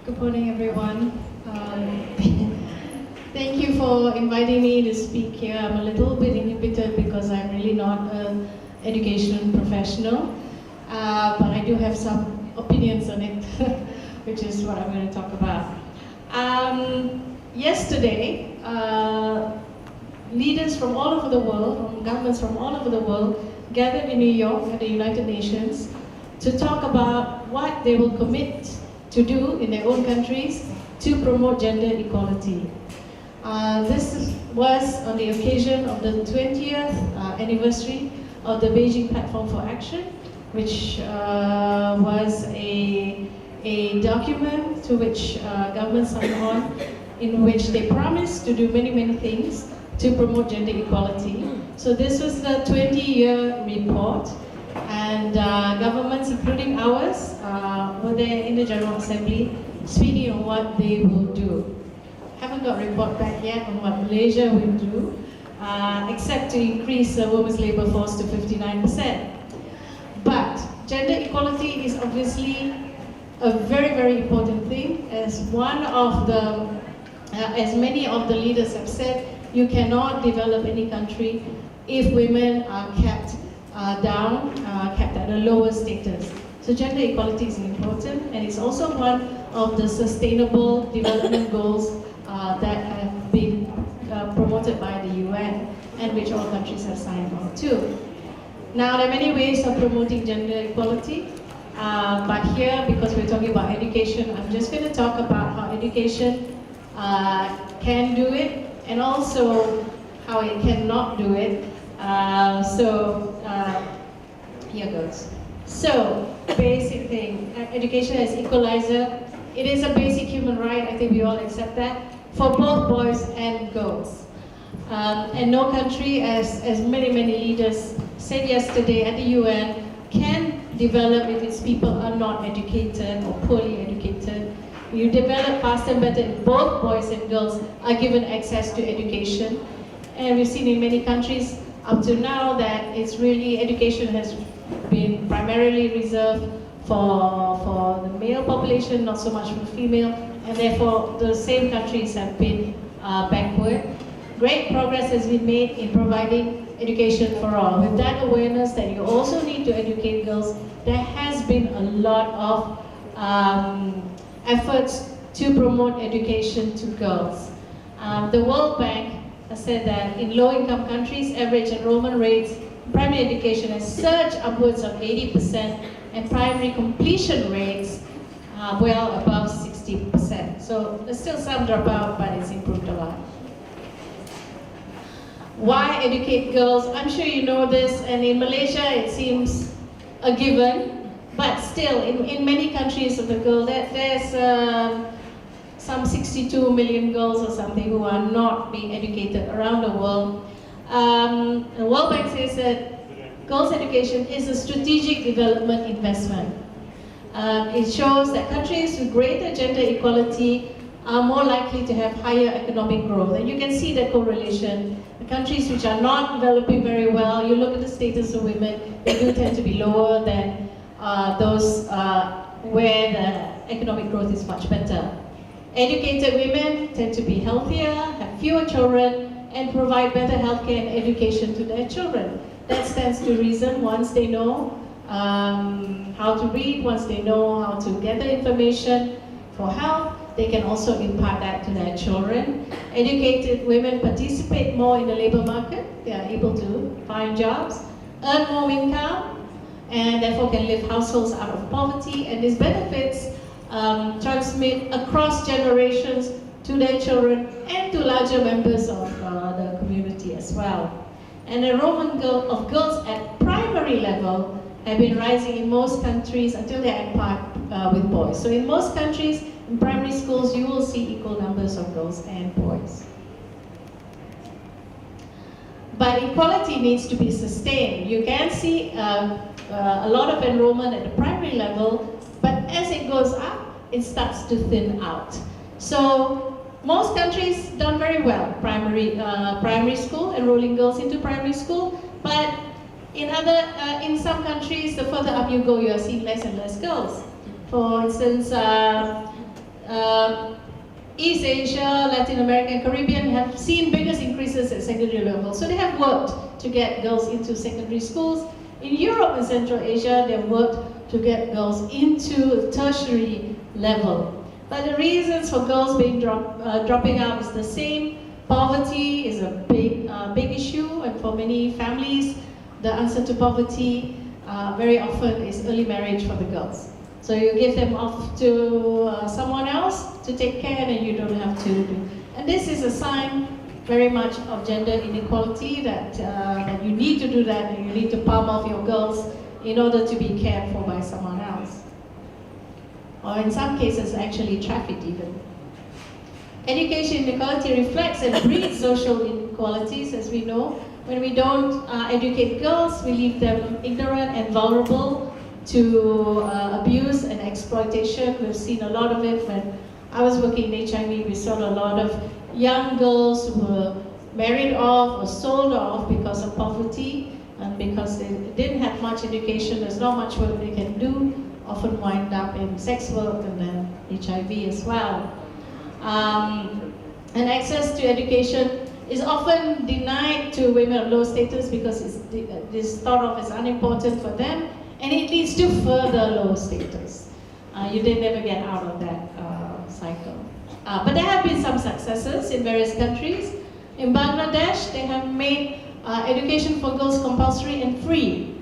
Good morning, everyone. Thank you for inviting me to speak here. I'm a little bit inhibited because I'm really not an education professional, but I do have some opinions on it, which is what I'm going to talk about. Yesterday, leaders from all over the world, governments from all over the world, gathered in New York at the United Nations to talk about what they will commit to do in their own countries to promote gender equality. This was on the occasion of the 20th anniversary of the Beijing Platform for Action, which was a document to which governments signed on, in which they promised to do many, many things to promote gender equality. So this was the 20-year report, and governments, including ours, were there in the General Assembly speaking on what they will do. Haven't got a report back yet on what Malaysia will do, except to increase the women's labour force to 59%. But gender equality is obviously a very, very important thing. As many of the leaders have said, you cannot develop any country if women are kept down, kept at a lower status. So gender equality is important, and it's also one of the sustainable development goals that have been promoted by the UN and which all countries have signed on to. Now, there are many ways of promoting gender equality, but here, because we're talking about education, I'm just going to talk about how education can do it, and also how it cannot do it. Here goes. So, basic thing, education as equalizer. It is a basic human right, I think we all accept that, for both boys and girls. And no country, as many, many leaders said yesterday at the UN, can develop if its people are not educated or poorly educated. You develop faster and better if both boys and girls are given access to education. And we've seen in many countries up to now that it's really, education has been primarily reserved for the male population, not so much for the female, and therefore the same countries have been backward. Great progress has been made in providing education for all. With that awareness that you also need to educate girls, there has been a lot of efforts to promote education to girls. The World Bank has said that in low-income countries, average enrollment rates in primary education has surged upwards of 80%, and primary completion rates are well above 60%. So there's still some dropout, but it's improved a lot. Why educate girls? I'm sure you know this, and in Malaysia it seems a given, but still in many countries of the world, there's some 62 million girls or something who are not being educated around the world. The World Bank says that girls' education is a strategic development investment. It shows that countries with greater gender equality are more likely to have higher economic growth. And you can see that correlation. The countries which are not developing very well, you look at the status of women, they do tend to be lower than those where the economic growth is much better. Educated women tend to be healthier, have fewer children, and provide better healthcare and education to their children. That stands to reason. Once they know how to read, once they know how to gather information for health, they can also impart that to their children. Educated women participate more in the labor market. They are able to find jobs, earn more income, and therefore can lift households out of poverty. And these benefits transmit across generations to their children and to larger members of the community as well. And enrollment of girls at primary level have been rising in most countries until they are at par with boys. So in most countries, in primary schools, you will see equal numbers of girls and boys. But equality needs to be sustained. You can see a lot of enrollment at the primary level, but as it goes up, it starts to thin out. So most countries done very well, primary school, enrolling girls into primary school, but in some countries, the further up you go, you are seeing less and less girls. For instance, East Asia, Latin America, and Caribbean have seen biggest increases at secondary level. So they have worked to get girls into secondary schools. In Europe and Central Asia, they have worked to get girls into tertiary level. But the reasons for girls being dropping out is the same. Poverty is a big issue, and for many families, the answer to poverty very often is early marriage for the girls. So you give them off to someone else to take care, and you don't have to do. And this is a sign very much of gender inequality, that you need to do that, and you need to palm off your girls in order to be cared for by someone else. Or in some cases, actually trafficked even. Education inequality reflects and breeds social inequalities, as we know. When we don't educate girls, we leave them ignorant and vulnerable to abuse and exploitation. We've seen a lot of it. When I was working in HIV, we saw a lot of young girls who were married off or sold off because of poverty, and because they didn't have much education, there's not much work they can do, often wind up in sex work and then HIV as well. And access to education is often denied to women of low status because it's thought of as unimportant for them, and it leads to further low status. You did never get out of that cycle. But there have been some successes in various countries. In Bangladesh, they have made education for girls compulsory and free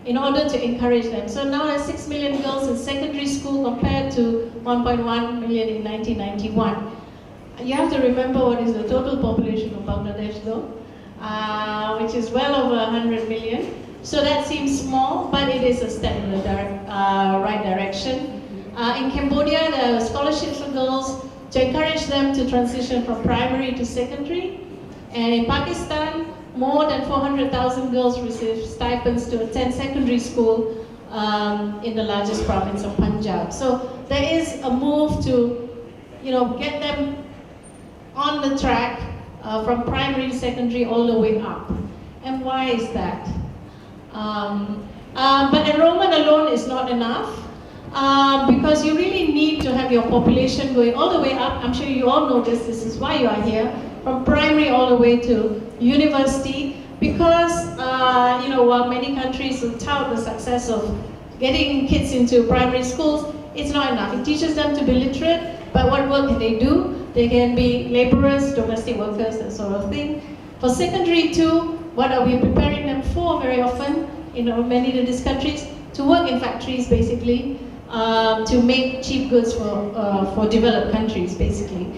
in order to encourage them. So now there's 6 million girls in secondary school compared to 1.1 million in 1991. You have to remember what is the total population of Bangladesh though, which is well over 100 million. So that seems small, but it is a step in the right direction. In Cambodia, there are scholarships for girls to encourage them to transition from primary to secondary. And in Pakistan, more than 400,000 girls receive stipends to attend secondary school in the largest province of Punjab. So there is a move to, get them on the track from primary to secondary all the way up. And why is that? But enrollment alone is not enough, because you really need to have your population going all the way up. I'm sure you all know this is why you are here, from primary all the way to university, because while many countries will tout the success of getting kids into primary schools, it's not enough. It teaches them to be literate, but what work can they do? They can be laborers, domestic workers, that sort of thing. For secondary too, what are we preparing them for very often in many of these countries? To work in factories, basically, to make cheap goods for developed countries, basically.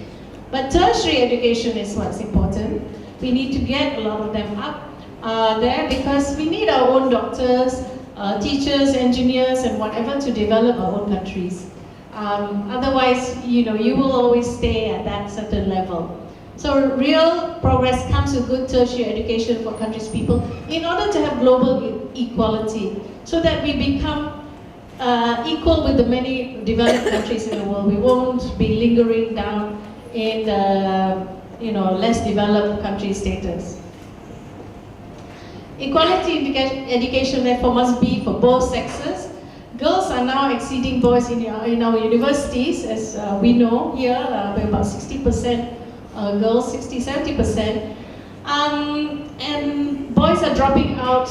But tertiary education is what's important. We need to get a lot of them up there, because we need our own doctors, teachers, engineers, and whatever to develop our own countries. Otherwise, you will always stay at that certain level. So real progress comes with good tertiary education for countries' people in order to have global equality, so that we become equal with the many developed countries in the world. We won't be lingering down in the less developed country status. Equality in education therefore must be for both sexes. Girls are now exceeding boys in our universities, as we know here, by about 60% girls, 60-70%. And boys are dropping out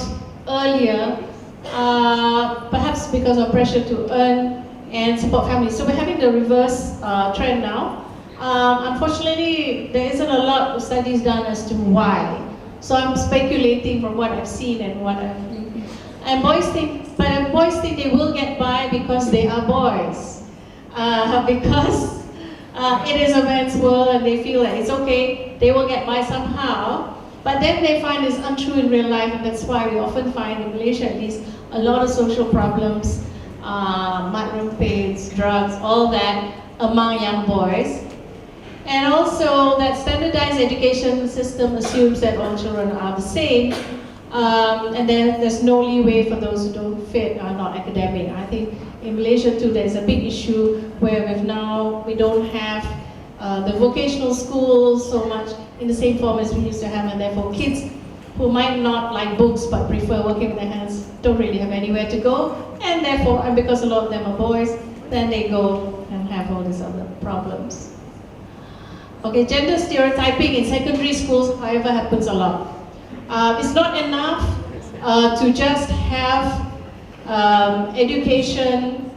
earlier, perhaps because of pressure to earn and support families. So we're having the reverse trend now. Unfortunately, there isn't a lot of studies done as to why. So I'm speculating from what I've seen and what boys think they will get by because they are boys, because it is a man's world and they feel like it's okay, they will get by somehow. But then they find it's untrue in real life, and that's why we often find, in Malaysia at least, a lot of social problems, mudroom pains, drugs, all that among young boys. And also that standardized education system assumes that all children are the same, and then there's no leeway for those who don't fit, are not academic. I think in Malaysia too, there's a big issue where we don't have the vocational schools so much in the same form as we used to have, and therefore kids who might not like books but prefer working with their hands don't really have anywhere to go, and therefore, and because a lot of them are boys, then they go and have have all these other problems. Okay, gender stereotyping in secondary schools, however, happens a lot. It's not enough to just have education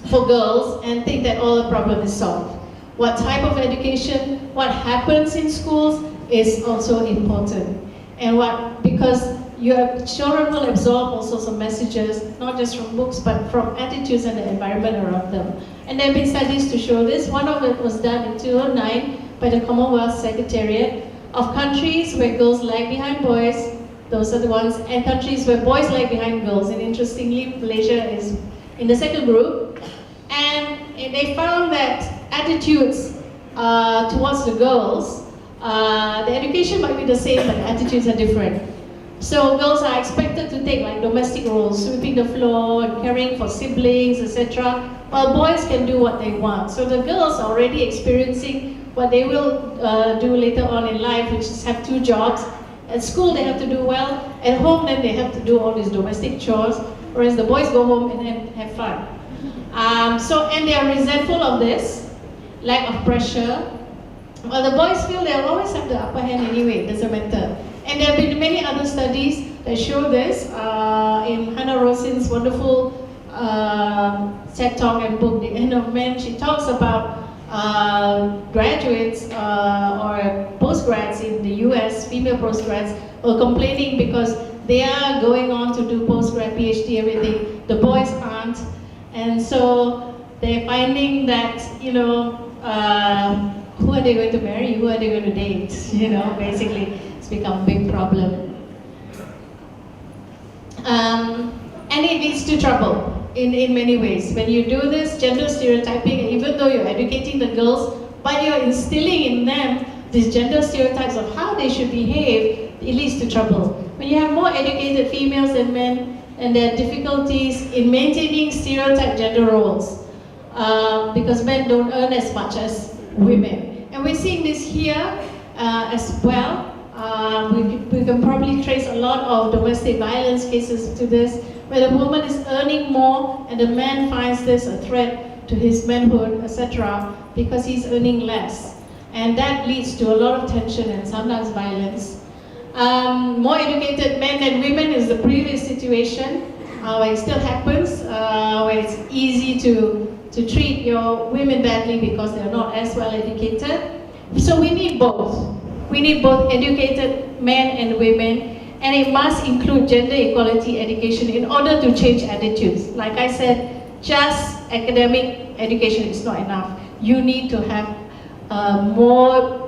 for girls and think that all the problem is solved. What type of education, what happens in schools is also important. And because your children will absorb also some messages, not just from books, but from attitudes and the environment around them. And there have been studies to show this. One of it was done in 2009 by the Commonwealth Secretariat of countries where girls lag behind boys, those are the ones, and countries where boys lag behind girls. And interestingly, Malaysia is in the second group. And they found that attitudes towards the girls, the education might be the same, but the attitudes are different. So girls are expected to take like domestic roles, sweeping the floor, and caring for siblings, etc. While boys can do what they want. So the girls are already experiencing what they will do later on in life, which is have 2 jobs. At school they have to do well, at home then they have to do all these domestic chores, whereas the boys go home and then have fun. And they are resentful of this, lack of pressure. Well, the boys feel they'll always have the upper hand anyway, it doesn't matter. And there have been many other studies that show this. In Hannah Rosin's wonderful TED Talk and book, ENROLMENT, she talks about graduates or postgrads in the US, female postgrads, were complaining because they are going on to do postgrad, PhD, everything. The boys aren't. And so they're finding that, you know, who are they going to marry? Who are they going to date? You know, basically, it's become a big problem. And it leads to trouble in many ways. When you do this gender stereotyping, even though you're educating the girls, but you're instilling in them these gender stereotypes of how they should behave, it leads to trouble. When you have more educated females than men, and there are difficulties in maintaining stereotype gender roles, because men don't earn as much as women. And we're seeing this here as well. We can probably trace a lot of domestic violence cases to this, where the woman is earning more and the man finds this a threat to his manhood, etc., because he's earning less. And that leads to a lot of tension and sometimes violence. More educated men than women is the previous situation, where it still happens, where it's easy to treat your women badly because they're not as well educated. So we need both. We need both educated men and women, and it must include gender equality education in order to change attitudes. Like I said, just academic education is not enough. You need to have more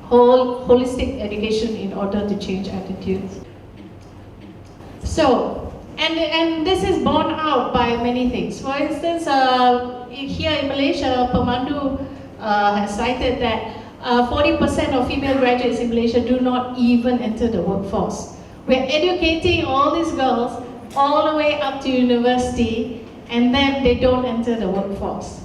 holistic education in order to change attitudes. So, and this is borne out by many things. For instance, here in Malaysia, Pemandu has cited that 40% of female graduates in Malaysia do not even enter the workforce. We're educating all these girls all the way up to university, and then they don't enter the workforce.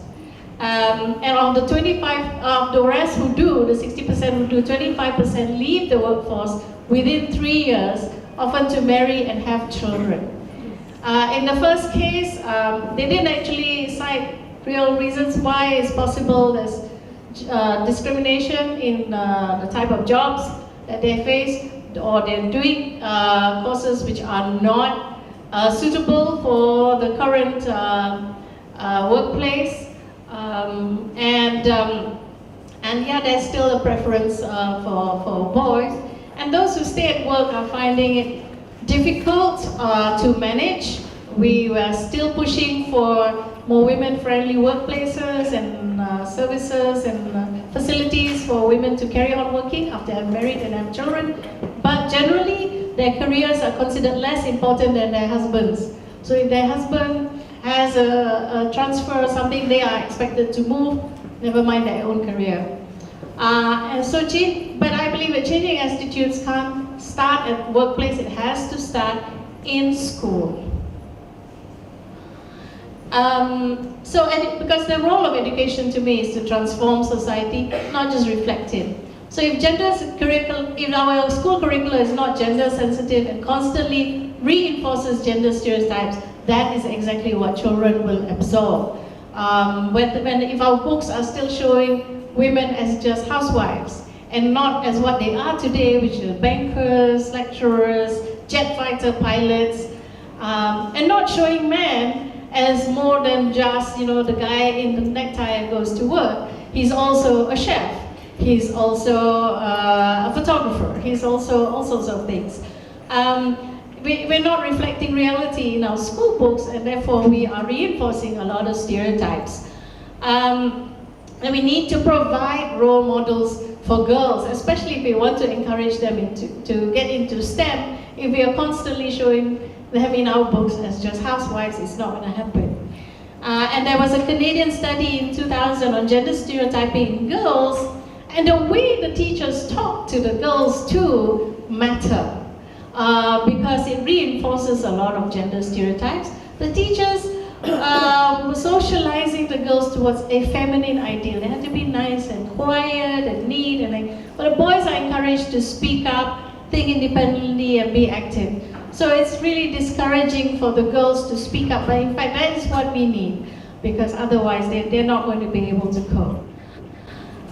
And of the 25, of the rest who do, the 60% who do, 25% leave the workforce within 3 years, often to marry and have children. In the first case, they didn't actually cite real reasons why it's possible. There's discrimination in the type of jobs that they face, or they're doing courses which are not suitable for the current workplace. And yeah, there's still a preference for boys. And those who stay at work are finding it difficult to manage. We were still pushing for more women-friendly workplaces and services and facilities for women to carry on working after they're married and have children. But generally, their careers are considered less important than their husbands. So if their husband has a transfer or something, they are expected to move, never mind their own career. But I believe that changing attitudes can't start at workplace, it has to start in school. Because the role of education to me is to transform society, not just reflect it. So if our school curricula is not gender sensitive and constantly reinforces gender stereotypes, that is exactly what children will absorb. if our books are still showing women as just housewives and not as what they are today, which are bankers, lecturers, jet fighter pilots, and not showing men as more than just, you know, the guy in the necktie and goes to work. He's also a chef. He's also a photographer. He's also all sorts of things. We're not reflecting reality in our school books, and therefore we are reinforcing a lot of stereotypes. And we need to provide role models for girls, especially if we want to encourage them to get into STEM. If we are constantly showing them in our books as just housewives, it's not going to happen. And there was a Canadian study in 2000 on gender stereotyping in girls, and the way the teachers talk to the girls too matter, because it reinforces a lot of gender stereotypes. The teachers were socializing the girls towards a feminine ideal. They had to be nice and quiet and neat, but the boys are encouraged to speak up, think independently, and be active. So it's really discouraging for the girls to speak up, but in fact that is what we need, because otherwise they're not going to be able to cope.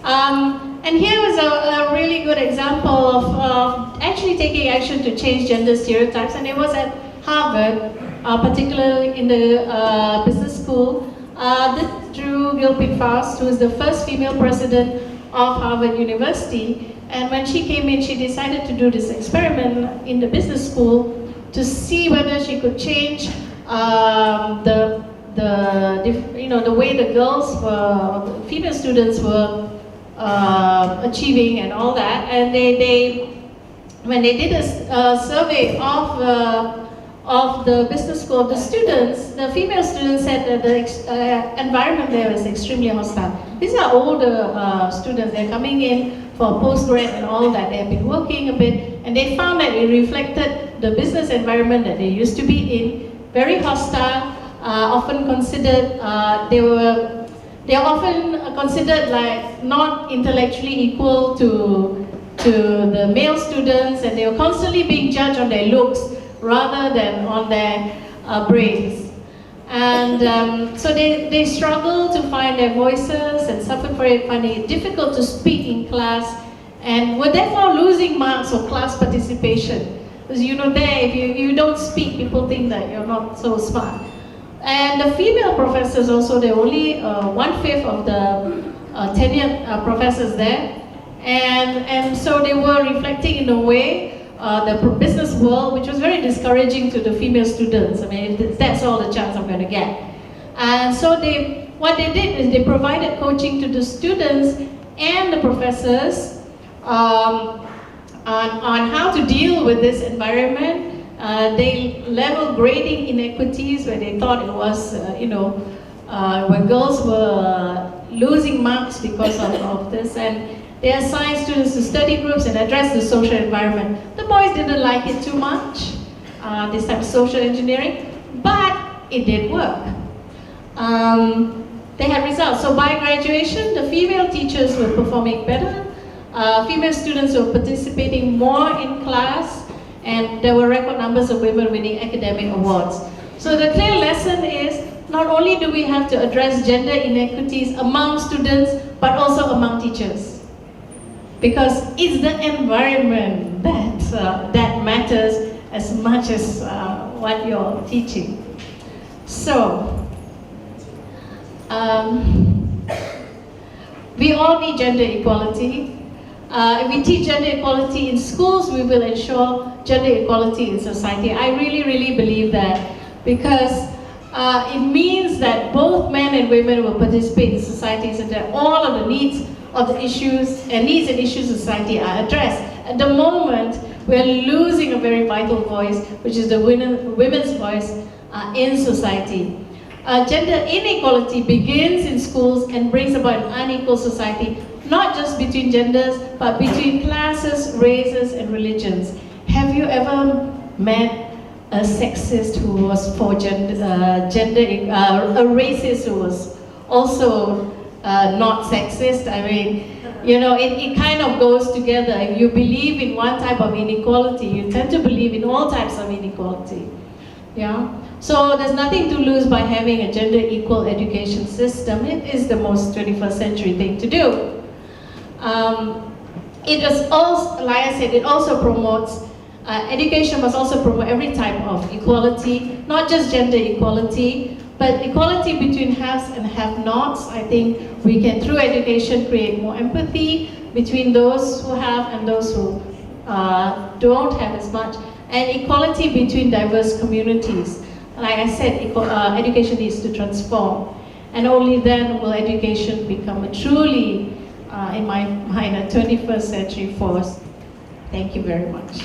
And here is a really good example of actually taking action to change gender stereotypes, and it was at Harvard, particularly in the business school. This is Drew Gilpin-Faust, who is the first female president of Harvard University, and when she came in, she decided to do this experiment in the business school to see whether she could change the way the girls were, the female students were achieving and all that. And when they did a survey of the business school, of the students, the female students said that the environment there was extremely hostile. These are older students. They're coming in for postgrad and all that. They have been working a bit, and they found that it reflected the business environment that they used to be in, very hostile, often considered, they are often considered like not intellectually equal to the male students, and they were constantly being judged on their looks rather than on their brains. And so they struggle to find their voices and suffered for it, finding it difficult to speak in class, and were therefore losing marks or class participation. Because if you don't speak, people think that you're not so smart. And the female professors also, they're only 1/5 of the tenured professors there. And so they were reflecting in a way the business world, which was very discouraging to the female students. I mean, that's all the chance I'm going to get. And so what they did is they provided coaching to the students and the professors on how to deal with this environment. They level grading inequities where they thought it was, when girls were losing marks because of this, and they assigned students to study groups and address the social environment. The boys didn't like it too much, this type of social engineering, but it did work. They had results. So by graduation, the female teachers were performing better. Female students were participating more in class, and there were record numbers of women winning academic awards. So the clear lesson is, not only do we have to address gender inequities among students, but also among teachers. Because it's the environment that matters as much as what you're teaching. So, we all need gender equality. If we teach gender equality in schools, we will ensure gender equality in society. I really, really believe that, because it means that both men and women will participate in society, so that all of the needs of the issues and issues of society are addressed. At the moment, we're losing a very vital voice, which is the women's voice in society. Gender inequality begins in schools and brings about an unequal society, not just between genders, but between classes, races, and religions. Have you ever met a sexist who was for a racist who was also not sexist? I mean, it kind of goes together. If you believe in one type of inequality, you tend to believe in all types of inequality. Yeah. So there's nothing to lose by having a gender equal education system. It is the most 21st century thing to do. It is also, like I said, it also promotes, education must also promote every type of equality, not just gender equality, but equality between haves and have-nots. I think we can, through education, create more empathy between those who have and those who don't have as much, and equality between diverse communities. Like I said, education needs to transform, and only then will education become a truly, in my mind, a 21st century force. Thank you very much.